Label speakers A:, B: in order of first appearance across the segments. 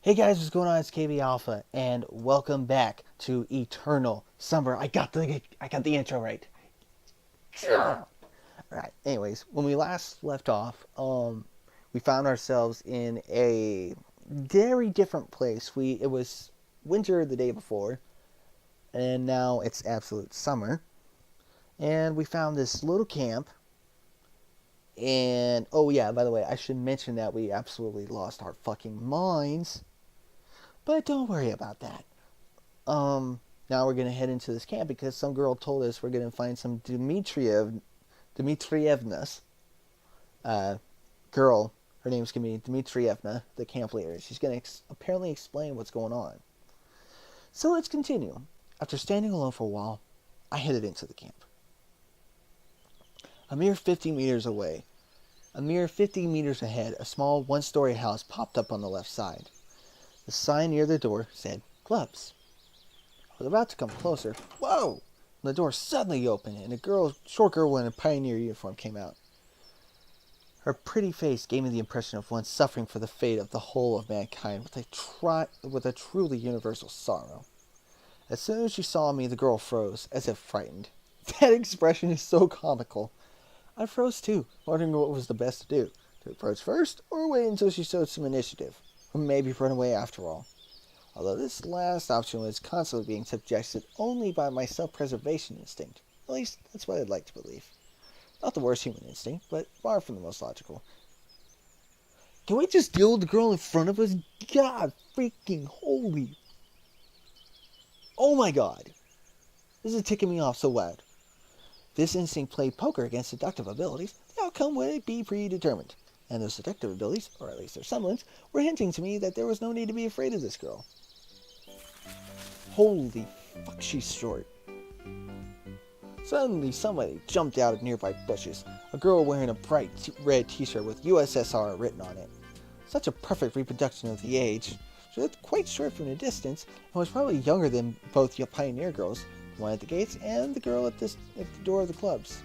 A: Hey guys, what's going on? It's KB Alpha, and welcome back to Eternal Summer. I got the intro right. Alright, anyways, when we last left off, we found ourselves in a very different place. It was winter the day before, and now it's absolute summer. And we found this little camp. And oh yeah, by the way, I should mention that we absolutely lost our fucking minds. But don't worry about that. Now we're gonna head into this camp because some girl told us we're gonna find some Dmitrievnas. Girl, her name's gonna be Dmitrievna, the camp leader. She's gonna apparently explain what's going on. So let's continue. After standing alone for a while, I headed into the camp. A mere 50 meters away, a mere 50 meters ahead, a small one-story house popped up on the left side. The sign near the door said, "Clubs." I was about to come closer. Whoa! And the door suddenly opened, and a short girl in a pioneer uniform came out. Her pretty face gave me the impression of one suffering for the fate of the whole of mankind with a truly universal sorrow. As soon as she saw me, the girl froze, as if frightened. That expression is so comical. I froze too, wondering what was the best to do. To approach first, or wait until she showed some initiative. Or maybe run away after all. Although this last option was constantly being suggested only by my self-preservation instinct. At least, that's what I'd like to believe. Not the worst human instinct, but far from the most logical. Can we just deal with the girl in front of us? God freaking holy. Oh my god. This is ticking me off so bad. This instinct played poker against seductive abilities. The outcome would be predetermined. And those seductive abilities, or at least their semblance, were hinting to me that there was no need to be afraid of this girl. Holy fuck, she's short. Suddenly, somebody jumped out of nearby bushes. A girl wearing a bright red t-shirt with USSR written on it. Such a perfect reproduction of the age. She looked quite short from a distance, and was probably younger than both the pioneer girls, the one at the gates and the girl at the door of the clubs.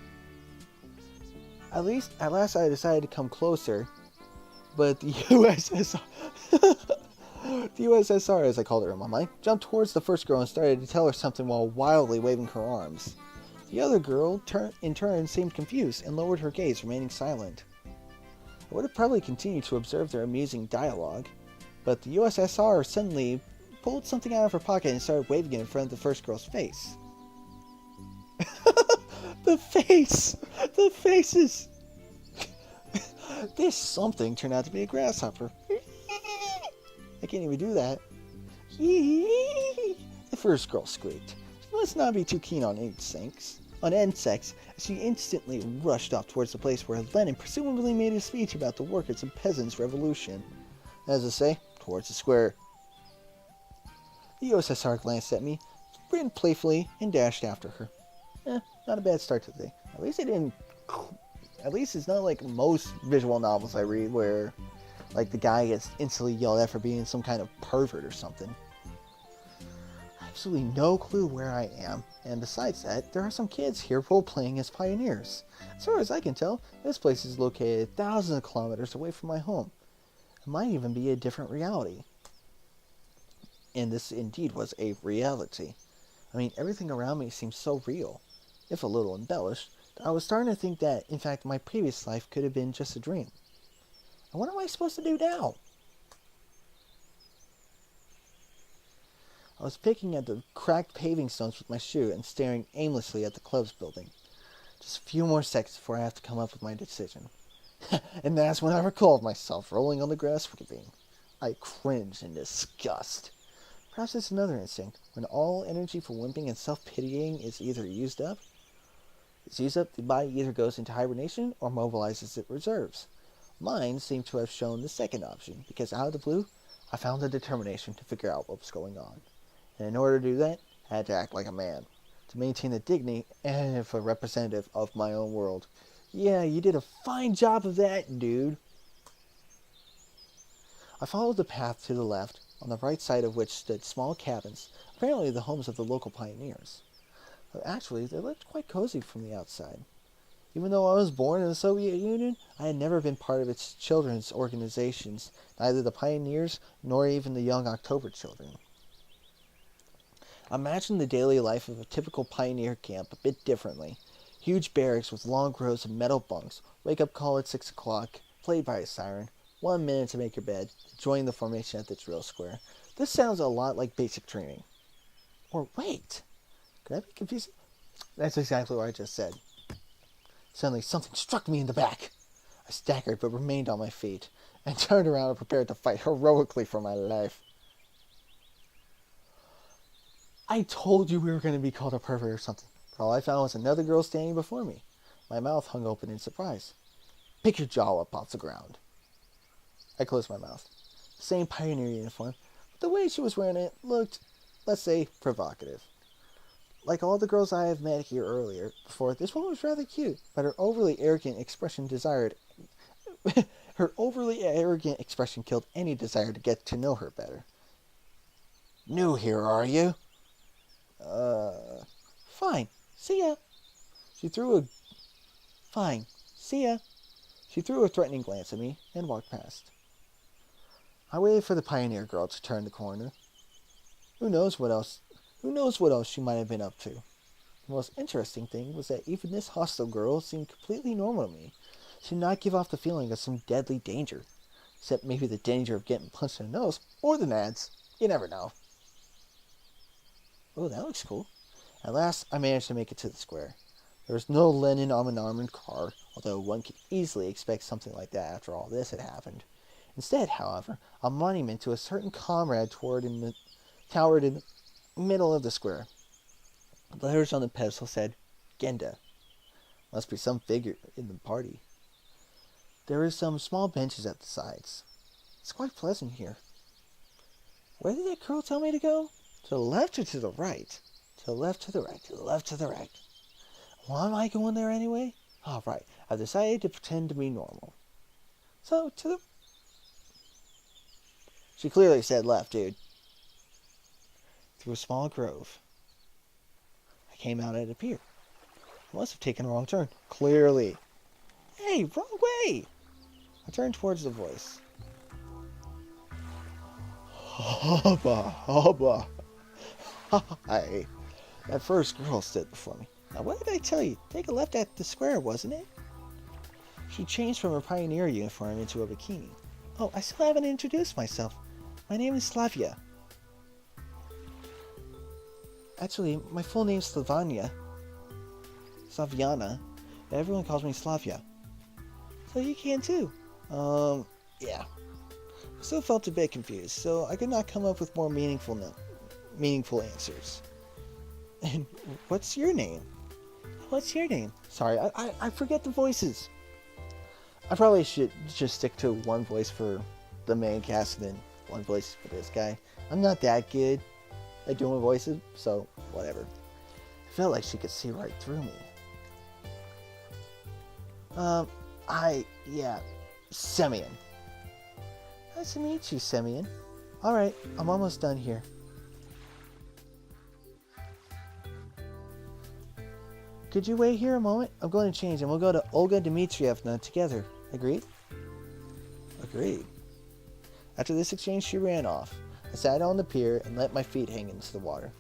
A: At last I decided to come closer, but the USSR, as I called her in my mind, jumped towards the first girl and started to tell her something while wildly waving her arms. The other girl, in turn, seemed confused and lowered her gaze, remaining silent. I would have probably continued to observe their amusing dialogue, but the USSR suddenly pulled something out of her pocket and started waving it in front of the first girl's face. The face! The faces! This something turned out to be a grasshopper. I can't even do that. The first girl squeaked. She must not be too keen on insects, as she instantly rushed off towards the place where Lenin presumably made a speech about the workers and peasants' revolution. As I say, towards the square. The USSR glanced at me, grinned playfully, and dashed after her. Not a bad start to the day. At least it's not like most visual novels I read where, like, the guy gets instantly yelled at for being some kind of pervert or something. Absolutely no clue where I am, and besides that, there are some kids here role-playing as pioneers. As far as I can tell, this place is located thousands of kilometers away from my home. It might even be a different reality. And this indeed was a reality. I mean, everything around me seems so real. If a little embellished, I was starting to think that, in fact, my previous life could have been just a dream. And what am I supposed to do now? I was picking at the cracked paving stones with my shoe and staring aimlessly at the club's building. Just a few more seconds before I have to come up with my decision. And that's when I recalled myself rolling on the grass weeping. I cringed in disgust. Perhaps it's another instinct, when all energy for whimpering and self-pitying is either used up, the body either goes into hibernation or mobilizes its reserves. Mine seemed to have shown the second option, because out of the blue, I found the determination to figure out what was going on. And in order to do that, I had to act like a man, to maintain the dignity and if a representative of my own world. Yeah, you did a fine job of that, dude. I followed the path to the left, on the right side of which stood small cabins, apparently the homes of the local pioneers. But actually, they looked quite cozy from the outside. Even though I was born in the Soviet Union, I had never been part of its children's organizations, neither the pioneers nor even the Young October children. Imagine the daily life of a typical pioneer camp a bit differently. Huge barracks with long rows of metal bunks, wake-up call at 6 o'clock, played by a siren, 1 minute to make your bed, join the formation at the drill square. This sounds a lot like basic training. Or wait, could I be confused? That's exactly what I just said. Suddenly, something struck me in the back. I staggered but remained on my feet, and turned around and prepared to fight heroically for my life. I told you we were going to be called a pervert or something, but all I found was another girl standing before me. My mouth hung open in surprise. Pick your jaw up off the ground. I closed my mouth. The same pioneer uniform, but the way she was wearing it looked, let's say, provocative. Like all the girls I have met here before, this one was rather cute, but her overly arrogant expression killed any desire to get to know her better. New here, are you? Fine. See ya. Fine. See ya. She threw a threatening glance at me and walked past. I waited for the pioneer girl to turn the corner. Who knows what else she might have been up to. The most interesting thing was that even this hostile girl seemed completely normal to me. She did not give off the feeling of some deadly danger. Except maybe the danger of getting punched in the nose, or the nads. You never know. Oh, that looks cool. At last, I managed to make it to the square. There was no Lenin on an armored car, although one could easily expect something like that after all this had happened. Instead, however, a monument to a certain comrade towered in the middle of the square. The letters on the pedestal said, Genda. Must be some figure in the party. There were some small benches at the sides. It's quite pleasant here. Where did that girl tell me to go? To the left or to the right? To the left, to the right, to the left, to the right. Why am I going there anyway? All right, I've decided to pretend to be normal. So, to the... She clearly said left, dude. Through a small grove. I came out at a pier. I must have taken a wrong turn. Clearly. Hey, wrong way! I turned towards the voice. Hubba, hubba. Hi. That first girl stood before me. Now, what did I tell you? Take a left at the square, wasn't it? She changed from her pioneer uniform into a bikini. Oh, I still haven't introduced myself. My name is Slavia. Actually, my full name's Slaviana. Everyone calls me Slavia. So you can too. Yeah. I still felt a bit confused, so I could not come up with more meaningful answers. And what's your name? What's your name? Sorry, I forget the voices. I probably should just stick to one voice for the main cast and then one voice for this guy. I'm not that good at doing voices, so whatever. I felt like she could see right through me. Semyon. Nice to meet you, Semyon. Alright, I'm almost done here. Could you wait here a moment? I'm going to change and we'll go to Olga Dmitrievna together. Agreed? Agreed. After this exchange, she ran off. I sat on the pier and let my feet hang into the water.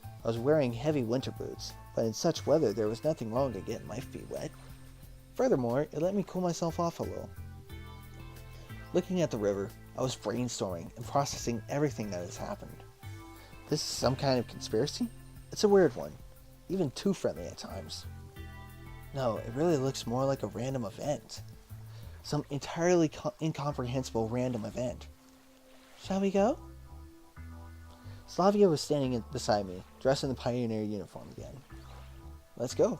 A: I was wearing heavy winter boots, but in such weather there was nothing wrong to getting my feet wet. Furthermore, it let me cool myself off a little. Looking at the river, I was brainstorming and processing everything that has happened. This is some kind of conspiracy? It's a weird one. Even too friendly at times. No, it really looks more like a random event. Some entirely incomprehensible random event. Shall we go? Slavia was standing beside me, dressed in the pioneer uniform again. Let's go.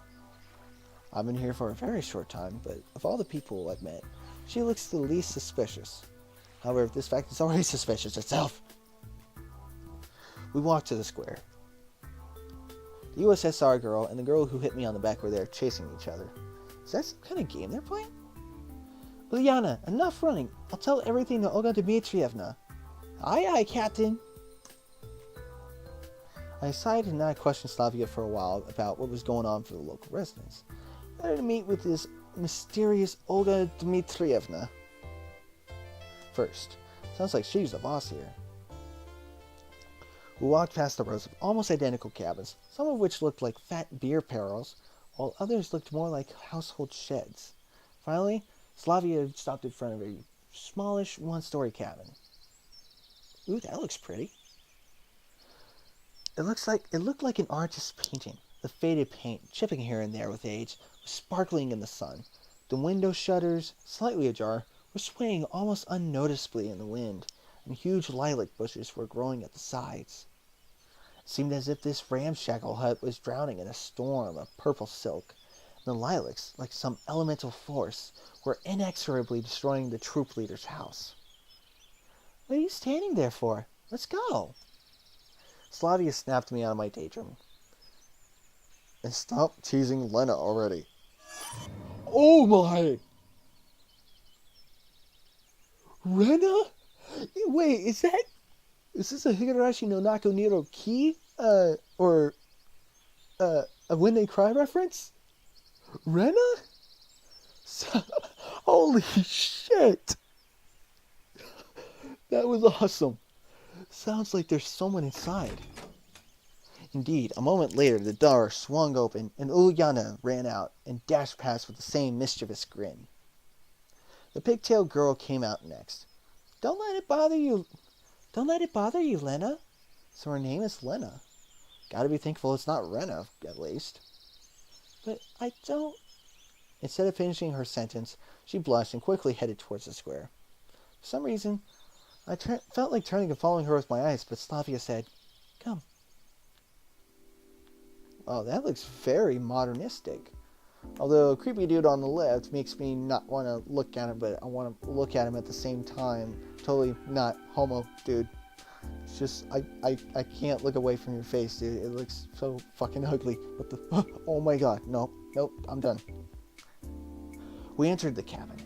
A: I've been here for a very short time, but of all the people I've met, she looks the least suspicious. However, this fact is already suspicious itself. We walked to the square. The USSR girl and the girl who hit me on the back were there chasing each other. Is that some kind of game they're playing? Ulyana, enough running. I'll tell everything to Olga Dmitrievna. Aye, aye, Captain. I decided to not question Slavia for a while about what was going on for the local residents. Better to meet with this mysterious Olga Dmitrievna first. Sounds like she's the boss here. We walked past the rows of almost identical cabins, some of which looked like fat beer barrels, while others looked more like household sheds. Finally, Slavia stopped in front of a smallish one-story cabin. Ooh, that looks pretty. It looked like an artist's painting. The faded paint, chipping here and there with age, was sparkling in the sun. The window shutters, slightly ajar, were swaying almost unnoticeably in the wind, and huge lilac bushes were growing at the sides. It seemed as if this ramshackle hut was drowning in a storm of purple silk. The lilacs, like some elemental force, were inexorably destroying the troop leader's house. What are you standing there for? Let's go. Slavia snapped me out of my daydream. And stop teasing Lena already. Oh my! Rena? Wait, is this a Higurashi no Nako Niro Ki? Or a When They Cry reference? Rena? Holy shit! That was awesome. Sounds like there's someone inside. Indeed, a moment later the door swung open and Ulyana ran out and dashed past with the same mischievous grin. The pigtailed girl came out next. Don't let it bother you, Lena. So her name is Lena. Gotta be thankful it's not Rena, at least. But I don't... Instead of finishing her sentence, she blushed and quickly headed towards the square. For some reason, I felt like turning and following her with my eyes, but Slavia said, Come. Oh, that looks very modernistic. Although a creepy dude on the left makes me not want to look at him, but I want to look at him at the same time. Totally not homo, dude. It's just, I can't look away from your face, dude. It looks so fucking ugly. What the... Oh my god. Nope, I'm done. We entered the cabin.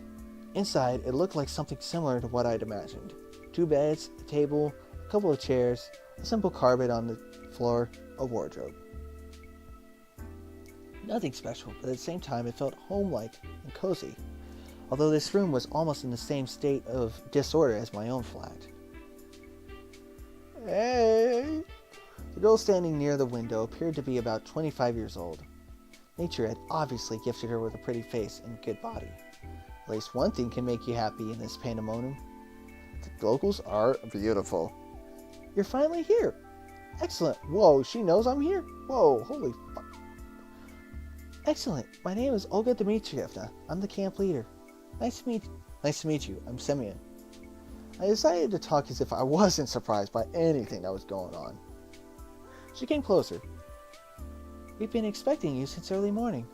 A: Inside, it looked like something similar to what I'd imagined. 2 beds, a table, a couple of chairs, a simple carpet on the floor, a wardrobe. Nothing special, but at the same time it felt home-like and cozy, although this room was almost in the same state of disorder as my own flat. Hey! The girl standing near the window appeared to be about 25 years old. Nature had obviously gifted her with a pretty face and good body. At least one thing can make you happy in this pandemonium. The locals are beautiful. You're finally here! Excellent! Whoa, she knows I'm here? Whoa, holy fuck. Excellent. My name is Olga Dmitrievna. I'm the camp leader. Nice to meet you. I'm Semyon. I decided to talk as if I wasn't surprised by anything that was going on. She came closer. We've been expecting you since early morning.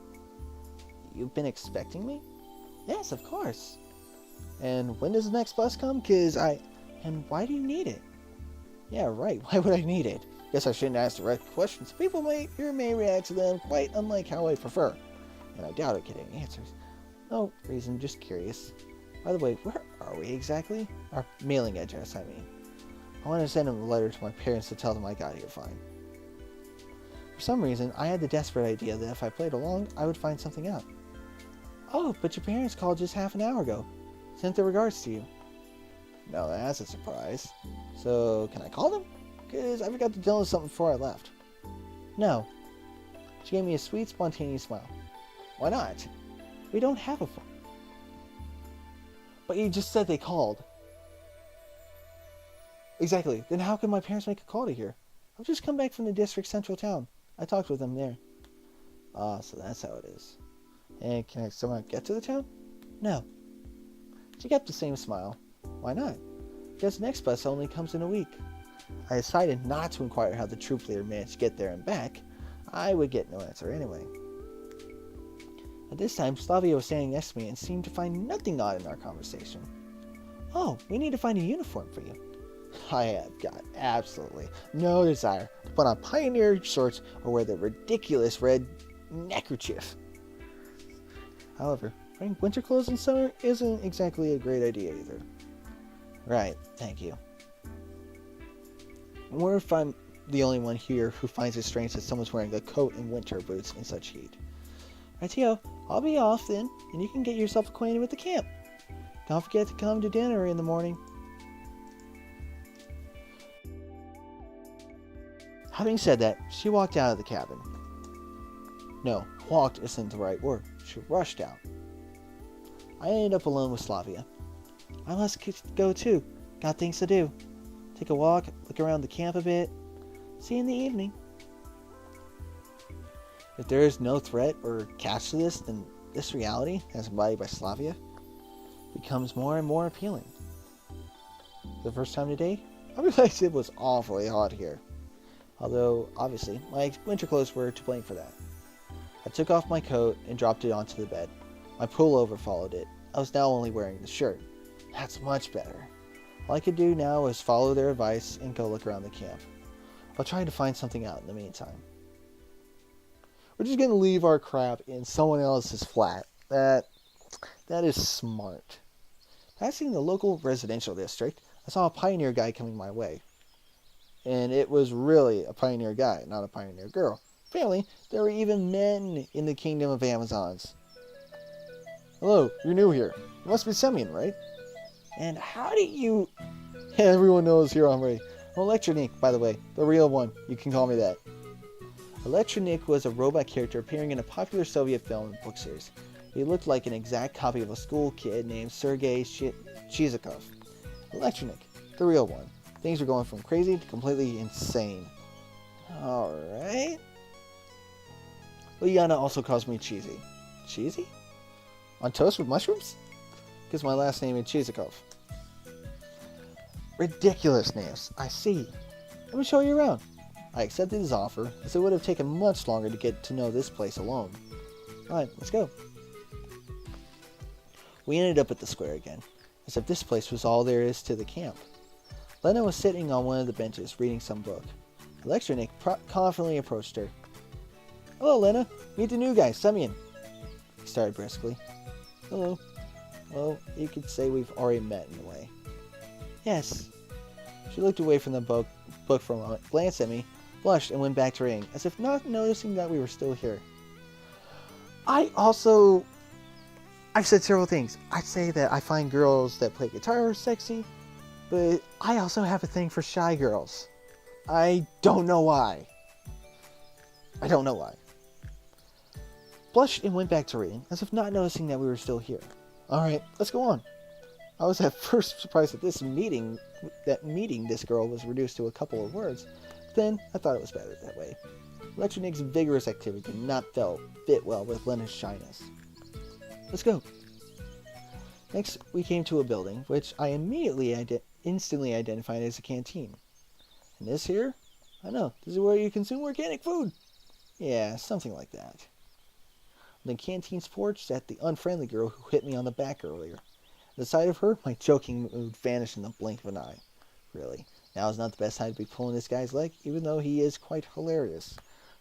A: You've been expecting me? Yes, of course. And when does the next bus come? And why do you need it? Yeah, right. Why would I need it? Guess I shouldn't ask direct questions. People may react to them quite unlike how I prefer. And I doubt I'd get any answers. No reason, just curious. By the way, where are we exactly? Our mailing address, I mean. I want to send them a letter to my parents to tell them I got here fine. For some reason, I had the desperate idea that if I played along, I would find something out. Oh, but your parents called just half an hour ago. Sent their regards to you. No, that's a surprise. So, can I call them? Because I forgot to tell them something before I left. No. She gave me a sweet, spontaneous smile. Why not? We don't have a phone. But you just said they called. Exactly. Then how can my parents make a call to here? I've just come back from the district central town. I talked with them there. Ah, so that's how it is. And can I somehow get to the town? No. She kept the same smile. Why not? Because the next bus only comes in a week. I decided not to inquire how the troop leader managed to get there and back. I would get no answer anyway. At this time, Slavia was standing next to me and seemed to find nothing odd in our conversation. Oh, we need to find a uniform for you. I have got absolutely no desire to put on pioneer shorts or wear the ridiculous red neckerchief. However, wearing winter clothes in summer isn't exactly a great idea either. Right, thank you. I wonder if I'm the only one here who finds it strange that someone's wearing a coat and winter boots in such heat. Rightio, I'll be off then, and you can get yourself acquainted with the camp. Don't forget to come to dinner in the morning. Having said that, she walked out of the cabin. No, walked isn't the right word. She rushed out. I ended up alone with Slavia. I must go too. Got things to do. Take a walk, look around the camp a bit. See you in the evening. If there is no threat or catch to this, then this reality, as embodied by Slavia, becomes more and more appealing. For the first time today, I realized it was awfully hot here. Although, obviously, my winter clothes were to blame for that. I took off my coat and dropped it onto the bed. My pullover followed it. I was now only wearing the shirt. That's much better. All I could do now was follow their advice and go look around the camp. I'll try to find something out in the meantime. We're just going to leave our crap in someone else's flat. That is smart. Passing the local residential district, I saw a pioneer guy coming my way. And it was really a pioneer guy, not a pioneer girl. Apparently, there were even men in the kingdom of Amazons. Hello, you're new here. You must be Semyon, right? And how do you... Everyone knows you're Omri. I'm Electronic, by the way. The real one. You can call me that. Electronic was a robot character appearing in a popular Soviet film and book series. He looked like an exact copy of a school kid named Sergei Chizikov. Electronic, the real one. Things were going from crazy to completely insane. Alright. Liana also calls me Cheesy. Cheesy? On toast with mushrooms? Because my last name is Chizikov. Ridiculous names. I see. Let me show you around. I accepted his offer, as it would have taken much longer to get to know this place alone. Alright, let's go. We ended up at the square again, as if this place was all there is to the camp. Lena was sitting on one of the benches, reading some book. Electronic confidently approached her. Hello, Lena. Meet the new guy, Semyon. He started briskly. Hello. Well, you could say we've already met in a way. Yes. She looked away from the book for a moment, glanced at me, blushed, and went back to reading, as if not noticing that we were still here. I've said several things. I'd say that I find girls that play guitar sexy, but I also have a thing for shy girls. I don't know why. Blushed and went back to reading, as if not noticing that we were still here. Alright, let's go on. I was at first surprised that meeting this girl was reduced to a couple of words, but then I thought it was better that way. Electronic's vigorous activity did not fit well with Lena's shyness. Let's go. Next, we came to a building, which I instantly identified as a canteen. And this here? I know, this is where you consume organic food. Yeah, something like that. On the canteen's porch sat the unfriendly girl who hit me on the back earlier. At the sight of her, my joking mood vanished in the blink of an eye. Really, now is not the best time to be pulling this guy's leg, even though he is quite hilarious.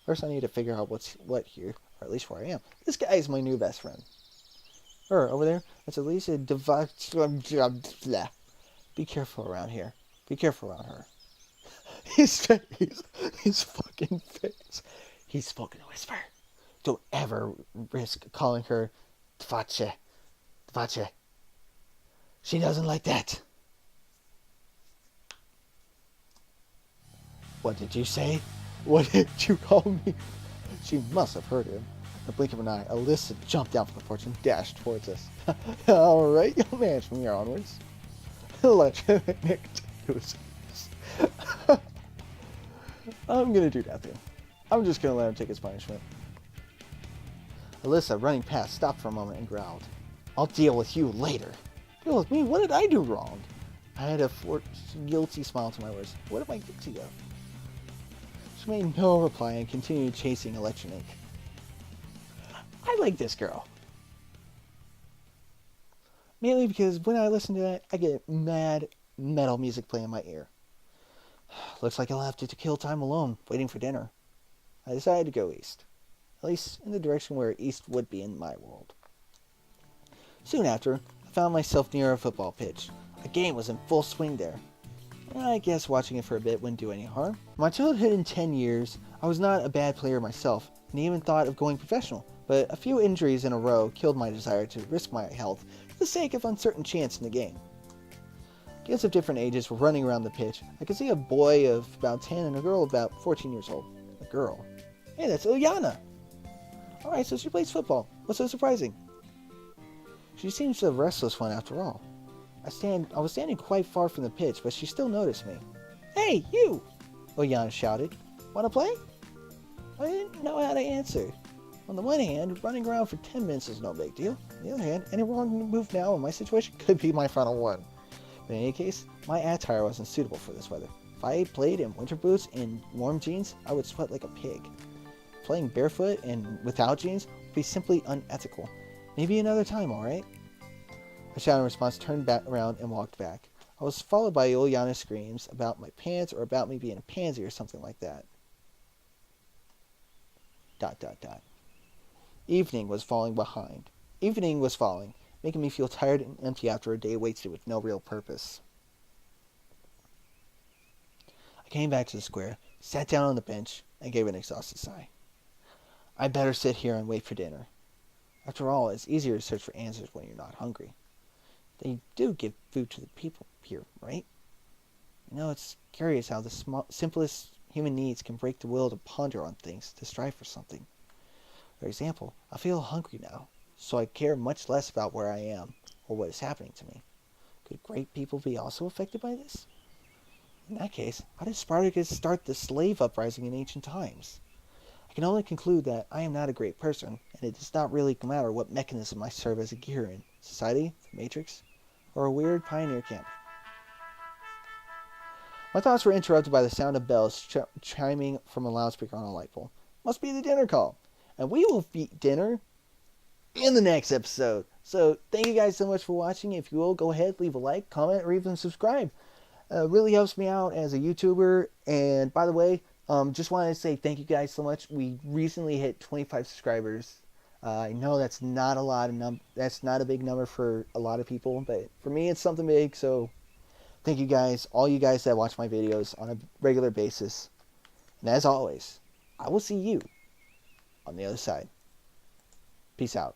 A: First, I need to figure out what's what here, or at least where I am. This guy is my new best friend. Her, over there, that's at least a Be careful around here. Be careful around her. His face. His fucking face. He spoke in a whisper. Don't ever risk calling her Tvache. Tvache. She doesn't like that. What did you say? What did you call me? She must have heard him. In the blink of an eye, Alyssa jumped down from the porch and dashed towards us. Alright, you'll manage from here onwards. Electronic twos. I'm gonna do nothing. I'm just gonna let him take his punishment. Alyssa, running past, stopped for a moment and growled. I'll deal with you later. Deal with me? What did I do wrong? I had a guilty smile to my words. What am I guilty of? She made no reply and continued chasing Electronic. I like this girl. Mainly because when I listen to that, I get mad metal music playing in my ear. Looks like I'll have to kill time alone, waiting for dinner. I decided to go east. At least in the direction where east would be in my world. Soon after, I found myself near a football pitch. A game was in full swing there. I guess watching it for a bit wouldn't do any harm. My childhood in 10 years, I was not a bad player myself, and even thought of going professional, but a few injuries in a row killed my desire to risk my health for the sake of uncertain chance in the game. Kids of different ages were running around the pitch. I could see a boy of about 10 and a girl of about 14 years old. A girl. Hey, that's Ilyana! Alright, so she plays football. What's so surprising? She seems the restless one after all. I was standing quite far from the pitch, but she still noticed me. Hey, you! Ilyana shouted. Want to play? I didn't know how to answer. On the one hand, running around for 10 minutes is no big deal. On the other hand, any wrong move now in my situation could be my final one. But in any case, my attire wasn't suitable for this weather. If I played in winter boots and warm jeans, I would sweat like a pig. Playing barefoot and without jeans would be simply unethical. Maybe another time, alright? I shouted in response, turned back around, and walked back. I was followed by Ilyana's screams about my pants or about me being a pansy or something like that. ... Evening was falling, making me feel tired and empty after a day wasted with no real purpose. I came back to the square, sat down on the bench, and gave an exhausted sigh. I'd better sit here and wait for dinner. After all, it's easier to search for answers when you're not hungry. They do give food to the people here, right? You know, it's curious how the simplest human needs can break the will to ponder on things, to strive for something. For example, I feel hungry now, so I care much less about where I am or what is happening to me. Could great people be also affected by this? In that case, how did Spartacus start the slave uprising in ancient times? I can only conclude that I am not a great person, and it does not really matter what mechanism I serve as a gear in: society, the Matrix, or a weird pioneer camp. My thoughts were interrupted by the sound of bells chiming from a loudspeaker on a light pole. Must be the dinner call. And we will eat dinner in the next episode. So thank you guys so much for watching. If you will, go ahead, leave a like, comment, or even subscribe. Really helps me out as a YouTuber. And by the way, just wanted to say thank you guys so much. We recently hit 25 subscribers. I know that's not a lot of that's not a big number for a lot of people, but for me it's something big. So thank you guys, all you guys that watch my videos on a regular basis. And as always, I will see you on the other side. Peace out.